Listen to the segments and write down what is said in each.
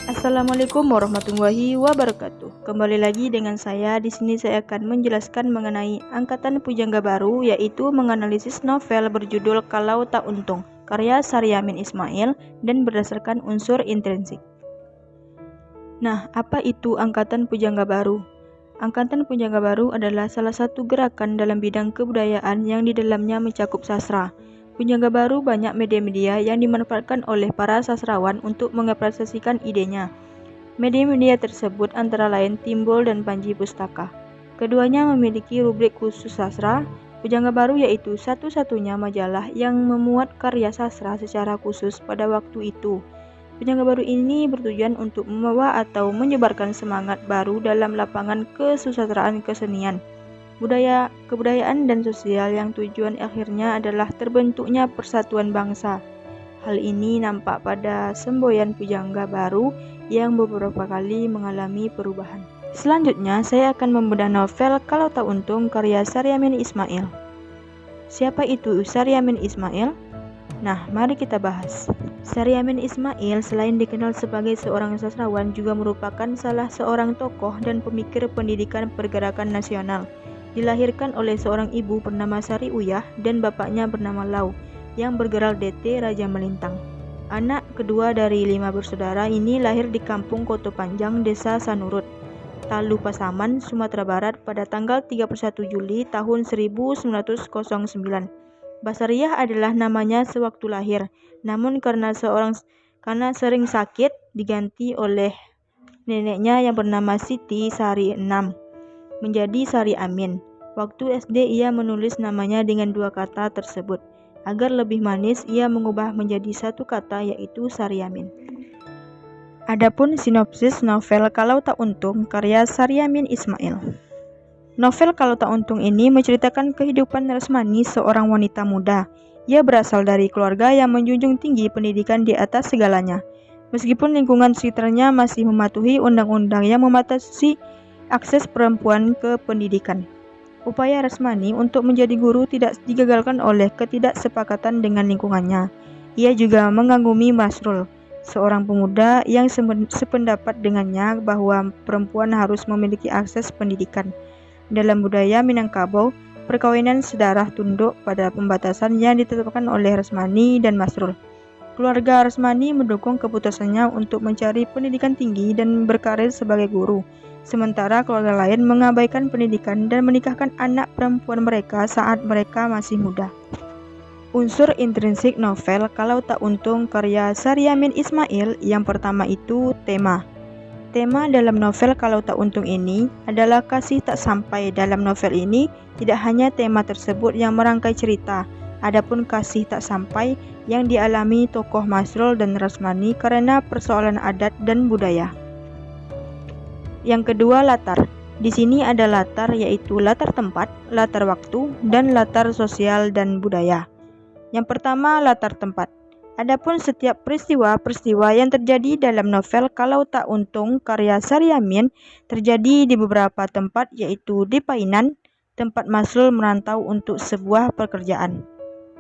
Assalamualaikum warahmatullahi wabarakatuh. Kembali lagi dengan saya. Di sini saya akan menjelaskan mengenai angkatan pujangga baru, yaitu menganalisis novel berjudul Kalau Tak Untung, karya Saryamin Ismail dan berdasarkan unsur intrinsik. Nah, apa itu angkatan pujangga baru? Angkatan pujangga baru adalah salah satu gerakan dalam bidang kebudayaan yang di dalamnya mencakup sastra. Pujangga baru banyak media-media yang dimanfaatkan oleh para sastrawan untuk mengekspresikan idenya. Media-media tersebut antara lain Timbul dan Panji Pustaka. Keduanya memiliki rubrik khusus sastra. Pujangga baru yaitu satu-satunya majalah yang memuat karya sastra secara khusus pada waktu itu. Pujangga baru ini bertujuan untuk membawa atau menyebarkan semangat baru dalam lapangan kesusastraan kesenian, budaya, kebudayaan, dan sosial yang tujuan akhirnya adalah terbentuknya persatuan bangsa. Hal ini nampak pada semboyan pujangga baru yang beberapa kali mengalami perubahan. Selanjutnya, saya akan membedah novel Kalau Tak Untung karya Saryamin Ismail. Siapa itu Saryamin Ismail? Nah, mari kita bahas. Saryamin Ismail selain dikenal sebagai seorang sastrawan juga merupakan salah seorang tokoh dan pemikir pendidikan pergerakan nasional. Dilahirkan oleh seorang ibu bernama Sari Uyah dan bapaknya bernama Lau yang bergelar DT Raja Melintang. Anak kedua dari 5 bersaudara ini lahir di Kampung Koto Panjang, Desa Sanurut, Talu Pasaman, Sumatera Barat pada tanggal 31 Juli tahun 1909. Basariah adalah namanya sewaktu lahir, namun karena sering sakit diganti oleh neneknya yang bernama Siti Sari 6 menjadi Sari Amin. Waktu SD ia menulis namanya dengan 2 kata tersebut. Agar lebih manis, ia mengubah menjadi 1 kata, yaitu Saryamin. Adapun sinopsis novel Kalau Tak Untung karya Saryamin Ismail. Novel Kalau Tak Untung ini menceritakan kehidupan Rasmani, seorang wanita muda. Ia berasal dari keluarga yang menjunjung tinggi pendidikan di atas segalanya. Meskipun lingkungan sekitarnya masih mematuhi undang-undang yang membatasi akses perempuan ke pendidikan. Upaya Rasmani untuk menjadi guru tidak digagalkan oleh ketidaksepakatan dengan lingkungannya. Ia juga mengagumi Masrul, seorang pemuda yang sependapat dengannya bahwa perempuan harus memiliki akses pendidikan. Dalam budaya Minangkabau, perkawinan sedarah tunduk pada pembatasan yang ditetapkan oleh Rasmani dan Masrul. Keluarga Rasmani mendukung keputusannya untuk mencari pendidikan tinggi dan berkarir sebagai guru. Sementara keluarga lain mengabaikan pendidikan dan menikahkan anak perempuan mereka saat mereka masih muda. Unsur intrinsik novel Kalau Tak Untung karya Saryamin Ismail. Yang pertama itu tema. Tema dalam novel Kalau Tak Untung ini adalah kasih tak sampai. Dalam novel ini tidak hanya tema tersebut yang merangkai cerita, adapun kasih tak sampai yang dialami tokoh Masrul dan Rasmani karena persoalan adat dan budaya. Yang kedua, latar. Di sini ada latar, yaitu latar tempat, latar waktu, dan latar sosial dan budaya. Yang pertama, latar tempat. Adapun setiap peristiwa-peristiwa yang terjadi dalam novel Kalau Tak Untung karya Saryamin terjadi di beberapa tempat, yaitu di Painan, tempat Masrul merantau untuk sebuah pekerjaan.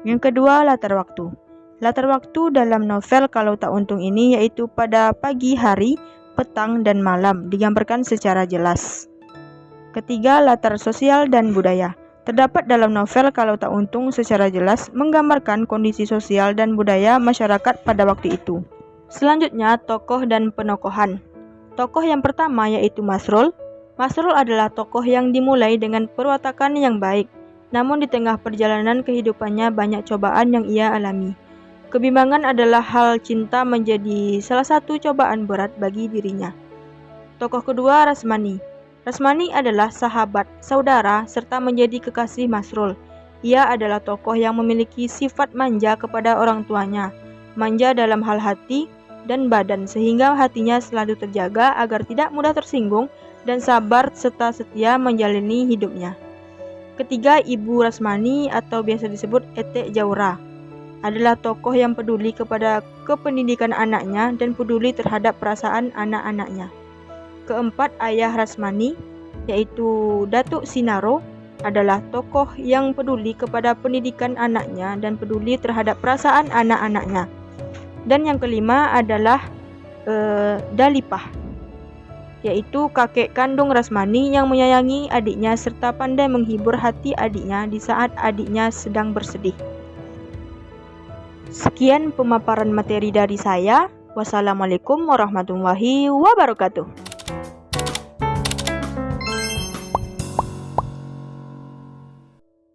Yang kedua, latar waktu. Latar waktu dalam novel Kalau Tak Untung ini yaitu pada pagi hari, petang, dan malam, digambarkan secara jelas. Ketiga, latar sosial dan budaya. Terdapat dalam novel Kalau Tak Untung secara jelas menggambarkan kondisi sosial dan budaya masyarakat pada waktu itu. Selanjutnya, tokoh dan penokohan. Tokoh yang pertama yaitu Masrul. Masrul adalah tokoh yang dimulai dengan perwatakan yang baik, namun di tengah perjalanan kehidupannya banyak cobaan yang ia alami. Kebimbangan adalah hal cinta menjadi salah satu cobaan berat bagi dirinya. Tokoh kedua, Rasmani. Rasmani adalah sahabat, saudara, serta menjadi kekasih Masrul. Ia adalah tokoh yang memiliki sifat manja kepada orang tuanya, manja dalam hal hati dan badan sehingga hatinya selalu terjaga agar tidak mudah tersinggung dan sabar serta setia menjalani hidupnya. Ketiga, Ibu Rasmani atau biasa disebut Etek Jaura adalah tokoh yang peduli kepada kependidikan anaknya dan peduli terhadap perasaan anak-anaknya. Keempat, Ayah Rasmani, yaitu Datuk Sinaro, adalah tokoh yang peduli kepada pendidikan anaknya dan peduli terhadap perasaan anak-anaknya. Dan yang kelima adalah Dalipah, yaitu kakek kandung Rasmani yang menyayangi adiknya serta pandai menghibur hati adiknya di saat adiknya sedang bersedih. Sekian pemaparan materi dari saya. Wassalamualaikum warahmatullahi wabarakatuh.